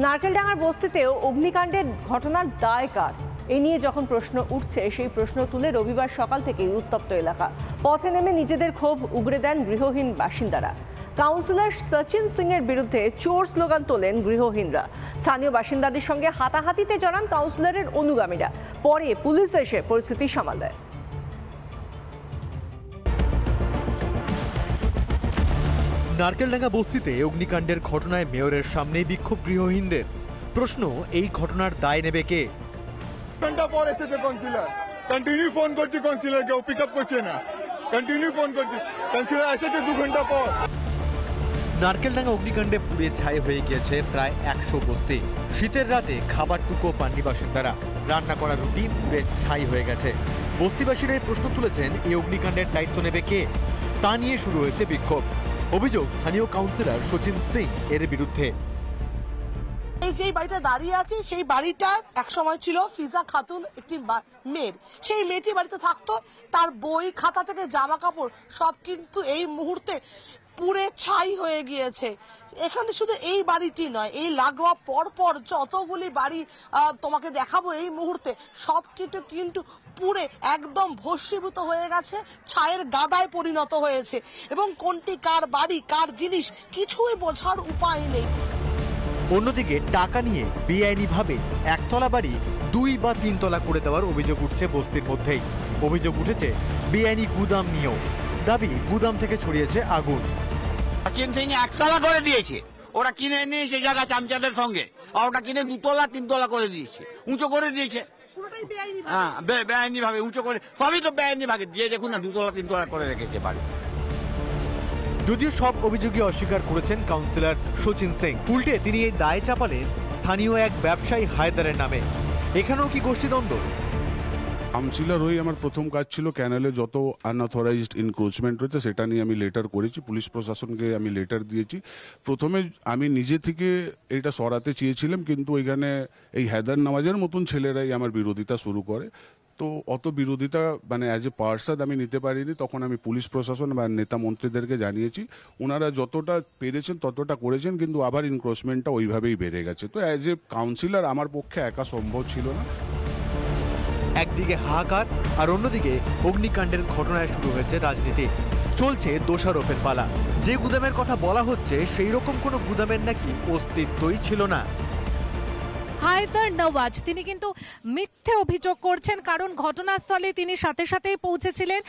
নারকেলডাঙ্গার বস্তিতেও অগ্নিকাণ্ডের ঘটনার দায় কার, এ নিয়ে যখন প্রশ্ন উঠছে সেই প্রশ্ন তুলে রবিবার সকাল থেকেই উত্তপ্ত এলাকা। পথে নেমে নিজেদের ক্ষোভ উগরে দেন গৃহহীন বাসিন্দারা। কাউন্সিলর সচিন সিং এর বিরুদ্ধে চোর স্লোগান তোলেন গৃহহীনরা। স্থানীয় বাসিন্দাদের সঙ্গে হাতাহাতিতে জড়ান কাউন্সিলরের অনুগামীরা। পরে পুলিশ এসে পরিস্থিতি সামাল দেয়। নারকেলডাঙ্গা বস্তিতে অগ্নিকাণ্ডের ঘটনায় মেয়রের সামনেই বিক্ষোভ গৃহহীনদের। প্রশ্ন, এই ঘটনার দায় নেবে কে? ঘন্টা পর এসেছে কাউন্সিলর, কন্টিনিউ ফোন করছি কাউন্সিলরকে, ও পিক আপ করছে না, কন্টিনিউ ফোন করছি, কাউন্সিলর এসেছে 2 ঘন্টা পর। নারকেলডাঙ্গা অগ্নিকাণ্ডে পুড়ে ছাই হয়ে গিয়েছে প্রায় 100 বস্তি। শীতের রাতে খাবারটুকু পাননি বাসিন্দারা। রান্না করা রুটি পুড়ে ছাই হয়ে গেছে। বস্তিবাসীরা প্রশ্ন তুলেছেন, এই অগ্নিকাণ্ডের দায়িত্ব নেবে কে? তা নিয়ে শুরু হয়েছে বিক্ষোভ। অভিযোগ স্থানীয় কাউন্সিলর সচিন সিং এর বিরুদ্ধে। এই যে বাড়িটা দাঁড়িয়ে আছে সেই বাড়িটা এক সময় ছিল ফিজা খাতুন একটি মেয়ের। সেই মেয়েটি বাড়িতে থাকতো, তার বই খাতা থেকে জামা কাপড় সব কিন্তু এই মুহূর্তে পুড়ে ছাই হয়ে গিয়েছে। এখানে শুধু এই বাড়িটি নয়, এই লাগোয়া পরপর যতগুলি বাড়ি তোমাকে দেখাবো এই মুহূর্তে, সব কিন্তু পুড়ে একদম ভস্মীভূত হয়ে গেছে, ছায়ের গাদায় পরিণত হয়েছে। এবং কোনটি কার বাড়ি, কার জিনিস কিছুই বোঝার উপায় নেই। অন্যদিকে টাকা নিয়ে বেআইনিভাবে একতলা বাড়ি 2 বা 3 তলা করে দেওয়ার অভিযোগ উঠছে বস্তির মধ্যেই। অভিযোগ উঠেছে বেআইনি গুদাম নিয়েও। দাবি, গুদাম থেকে ছড়িয়েছে আগুন। সচিন সিং একতলা করে দিয়েছে, ওরা কিনে নিয়েছে জায়গা চামচাদের সঙ্গে, আর ওটা কিনে 2 তলা 3 তলা করে দিয়েছে, উঁচু করে দিয়েছে। হ্যাঁ, বেআইনি ভাবে উঁচু করে, সবই তো বেআইনি ভাবে দিয়ে দেখুন না, 2 তলা 3 তলা করে রেখেছে বাড়ি। যদিও সব অভিযোগই অস্বীকার করেছেন কাউন্সিলর সচিন সিং। উল্টে তিনি এই দায় চাপালেন স্থানীয় এক ব্যবসায়ী হায়দারের নামে। এখানেও কি গোষ্ঠীদ্বন্দ্ব? কাউন্সিলর হয়ে আমার প্রথম কাজ ছিল ক্যানেলে যত আনঅথরাইজড ইনক্রোচমেন্ট রয়েছে সেটা নিয়ে আমি লেটার করেছি, পুলিশ প্রশাসনকে আমি লেটার দিয়েছি। প্রথমে আমি নিজে থেকে এটা সরাতে চেয়েছিলাম, কিন্তু এখানে এই হায়দার নওয়াজের মতন ছেলেরাই আমার বিরোধিতা শুরু করে। তো অত বিরোধিতা মানে অ্যাজ এ পার্সাদ আমি নিতে পারিনি। তখন আমি পুলিশ প্রশাসন বা নেতা মন্ত্রীদেরকে জানিয়েছি, ওনারা যতটা পেরেছেন ততটা করেছেন, কিন্তু আবার ইনক্রোচমেন্টটা ওইভাবেই বেড়ে গেছে। তো অ্যাজ এ কাউন্সিলর আমার পক্ষে একা সম্ভব ছিল না। একদিকে হাহাকার আর অন্যদিকে অগ্নিকাণ্ডের ঘটনায় শুরু হয়েছে রাজনীতি। চলছে দোষারোপের পালা। যে গুদামের কথা বলা হচ্ছে সেই রকম কোনো গুদামের নাকি অস্তিত্বই ছিল না। হায়দার নওয়াজ তিনি কিন্তু মিথ্যে অভিযোগ করছেন, কারণ ঘটনাস্থলে তিনি সাথে সাথেই পৌঁছেছিলেন।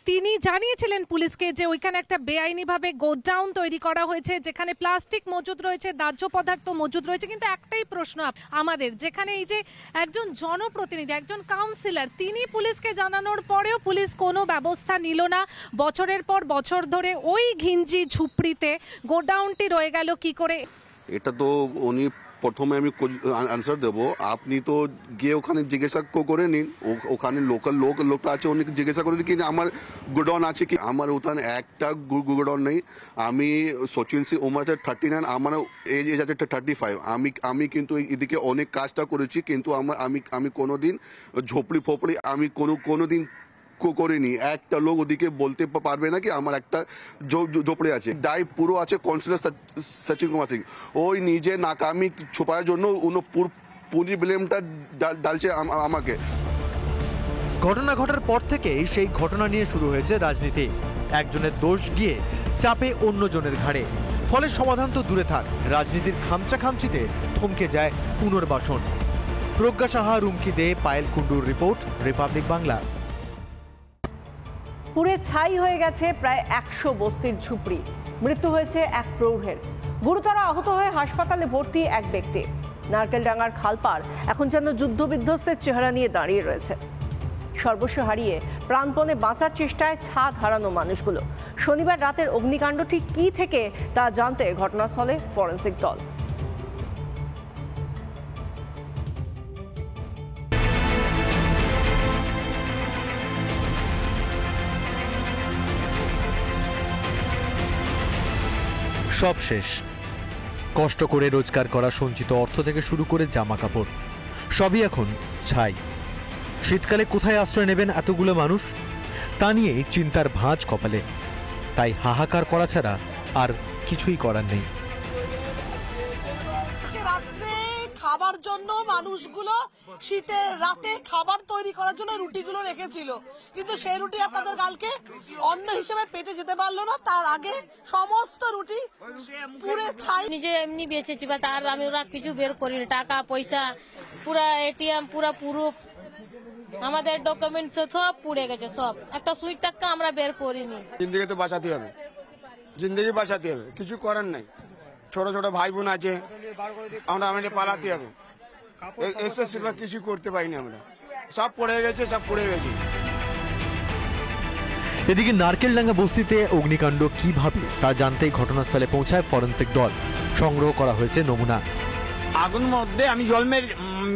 তিনি জানিয়েছিলেন পুলিশকে যে ওইখানে একটা বেআইনিভাবে গোডাউন তৈরি করা হয়েছে, যেখানে প্লাস্টিক মজুদ রয়েছে, দাহ্য পদার্থ মজুদ রয়েছে। কিন্তু একটাই প্রশ্ন আমাদের, যেখানে এই যে একজন জনপ্রতিনিধি, একজন কাউন্সিলর, তিনি পুলিশকে জানানোর পরেও পুলিশ কোনো ব্যবস্থা নিল না। বছরের পর বছর ধরে ওই ঘিঞ্জি ঝুপড়িতে গোডাউনটি রয়ে গেল কি করে? এটা তো উনি প্রথমে আমি আনসার দেবো, আপনি তো গিয়ে ওখানে জিজ্ঞাসা করে নিন, ওখানে লোকটা আছে, উনি জিজ্ঞাসা করে কি আমার গোডাউন আছে কি। আমার ওখানে একটা গোডাউন নেই। আমি সচিন সিং, উমার আছে 39, আমার এজ আছে 35। আমি কিন্তু এদিকে অনেক কাজটা করেছি, কিন্তু আমি কোনোদিন ঝোপড়ি ফোপড়ি আমি কোনোদিন করিনি। একটা লোক ওদিকে বলতে পারবে না কি আমার একটা ঝোপড়ি আছে। দায় পুরো আছে কাউন্সিলর সচিন কুমার সিং। ওই নিজে নাকামি ছুপার জন্য পুরো ব্লেমটা ডালছে আমাকে। ঘটনা ঘটার পর থেকেই সেই ঘটনা নিয়ে শুরু হয়েছে রাজনীতি। একজনের দোষ গিয়ে চাপে অন্যজনের ঘাড়ে। ফলে সমাধান তো দূরে থাক, রাজনীতির খামচাখামচিতে থমকে যায় পুনর্বাসন। প্রজ্ঞা সাহা, রুমকি দে, পায়েল কুন্ডুর রিপোর্ট, রিপাবলিক বাংলা। পুড়ে ছাই হয়ে গেছে প্রায় 100 বস্তির ঝুপড়ি। মৃত্যু হয়েছে এক প্রৌঢ়ের। গুরুতর আহত হয়ে হাসপাতালে ভর্তি এক ব্যক্তি। নারকেলডাঙ্গার খালপাড় এখন যেন যুদ্ধবিধ্বস্তের চেহারা নিয়ে দাঁড়িয়ে রয়েছে। সর্বস্ব হারিয়ে প্রাণপণে বাঁচার চেষ্টায় ছাদ হারানো মানুষগুলো। শনিবার রাতের অগ্নিকাণ্ডটি কি থেকে তা জানতে ঘটনাস্থলে ফরেন্সিক দল। সব শেষ। কষ্ট করে রোজগার করা সঞ্চিত অর্থ থেকে শুরু করে জামা কাপড় সবই এখন ছাই। শীতকালে কোথায় আশ্রয় নেবেন এতগুলো মানুষ, তা নিয়ে চিন্তার ভাঁজ কপালে। তাই হাহাকার করা ছাড়া আর কিছুই করার নেই। রাত্রে খাবার জন্য মানুষগুলো শীতের রাতে খাবার তৈরি করার জন্য রুটিগুলো রেখেছিল, কিন্তু সেই রুটি আপনাদের কালকে অন্ন হিসেবে পেটে যেতে পারলো না। তার আগে সমস্ত রুটি পুড়ে ছাই। নিজে এমনি বেঁচেছি, বাস আর আমি ওরা কিছু বের করিনি, টাকা পয়সা পুরা এটিএম পুরা পুরুপ আমাদের ডকুমেন্টস সব পুড়ে গেছে, সব একটা সুইট টাকা আমরা বের করিনি। জিন্দগি তো বাঁচাতে হবে, জিন্দগি বাঁচাতে হবে, কিছু করার নাই। ছোট ছোট ভাই বোন আছে, আমাদের পালাতে হবে। এসে সেবা কিছু করতে পারিনি আমরা, সব পড়ে গেছে, সব পড়ে গেছে। এদিকে নারকেলডাঙ্গা বস্তিতে অগ্নিকাণ্ড কিভাবে তা জানতেই ঘটনাস্থলে পৌঁছায় ফরেনসিক দল। সংগ্রহ করা হয়েছে নমুনা। আগুন মধ্যে আমি জল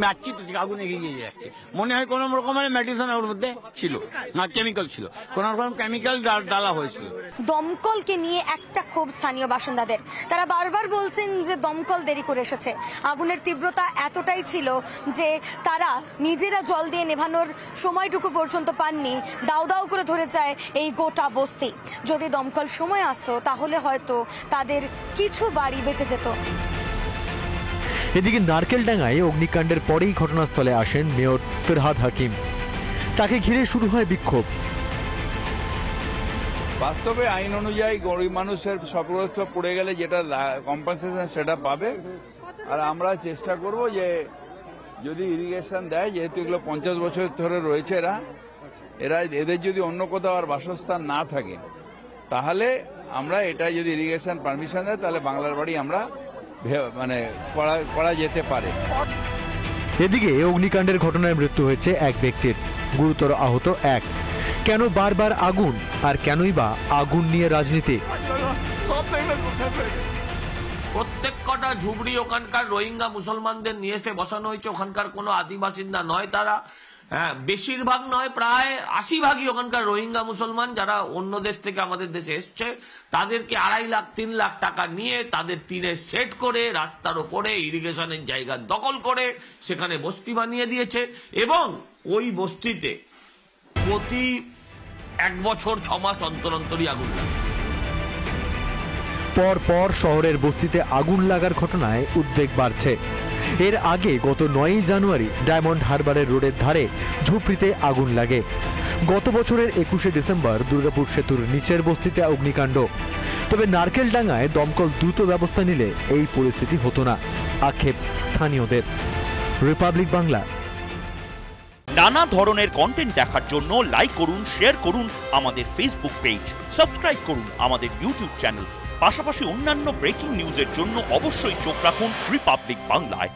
মারছি তো আগুন এগিয়ে যাচ্ছে, মনে হয় কোন রকমের মেডিসিন ওর মধ্যে ছিল, না কেমিক্যাল ছিল, কোন রকম কেমিক্যাল ডালা হয়েছিল। দমকলকে নিয়ে একটা ক্ষোভ স্থানীয় বাসিন্দাদের। তারা বারবার বলছেন যে দমকল দেরি করে এসেছে। আগুনের তীব্রতা এতটাই ছিল যে তারা নিজেরা জল দিয়ে নেভানোর সময়টুকু পর্যন্ত পাননি। দাউ দাউ করে ধরে যায় এই গোটা বস্তি। যদি দমকল সময় আসতো তাহলে হয়তো তাদের কিছু বাড়ি বেঁচে যেত। এদিকে নারকেলডাঙ্গায় অগ্নিকাণ্ডের পরেই ঘটনাস্থলে আসেন মেয়র ফিরহাদ হাকিম। তাকে ঘিরে শুরু হয় বিক্ষোভ। বাস্তবে আইন অনুযায়ী গরিব মানুষের ক্ষতিগ্রস্ত পড়ে গেলে যেটা কম্পেনসেশন সেটা পাবে। আর আমরা চেষ্টা করব যে যদি ইরিগেশন দেয়, যেহেতু এগুলো 50 বছর ধরে রয়েছে এদের যদি অন্য কোথাও আর বাসস্থান না থাকে, তাহলে আমরা এটা যদি ইরিগেশন পারমিশন দেয় তাহলে বাংলার বাড়ি আমরা মানে করা যেতে পারে। এদিকে অগ্নিকাণ্ডের ঘটনায় মৃত্যু হয়েছে এক ব্যক্তির, গুরুতর আহত এক। কেন বারবার আগুন, আর কেনই বা আগুন নিয়ে রাজনীতি? প্রত্যেক কটা ঝুবড়ি ওখানকার রোহিঙ্গা মুসলমানদের নিয়ে এসে বসানো হয়েছে। ওখানকার কোনো আদিবাসিন্দা নয় তারা, হ্যাঁ বেশিরভাগ নয়, প্রায় 80% ওখানকার রোহিঙ্গা মুসলমান যারা অন্য দেশ থেকে আমাদের দেশে এসছে। তাদেরকে 2.5 লাখ 3 লাখ টাকা নিয়ে তাদের টিনের সেট করে রাস্তার ওপরে ইরিগেশনের জায়গা দখল করে সেখানে বস্তি বানিয়ে দিয়েছে, এবং ওই বস্তিতে প্রতি 1 বছর 6 মাস অন্তর অন্তরই আগুন লাগে। পর পর শহরের বস্তিতে আগুন লাগার ঘটনায় উদ্বেগ বাড়ছে। এর আগে গত 9 জানুয়ারি ডায়মন্ড হারবারের রোডের ধারে ঝুপড়িতে আগুন লাগে। গত বছরের 21শে ডিসেম্বর দুর্গাপুর সেতুর নিচের বস্তিতে অগ্নিকাণ্ড। তবে নারকেলডাঙ্গায় দমকল দ্রুত ব্যবস্থা নিলে এই পরিস্থিতি হতো না, আক্ষেপ স্থানীয়দের। রিপাবলিক বাংলা। নানা ধরনের কন্টেন্ট দেখার জন্য লাইক করুন, শেয়ার করুন আমাদের ফেসবুক পেজ, সাবস্ক্রাইব করুন আমাদের ইউটিউব চ্যানেল। পাশাপাশি অন্যান্য ব্রেকিং নিউজের জন্য অবশ্যই চোখ রাখুন রিপাবলিক বাংলায়।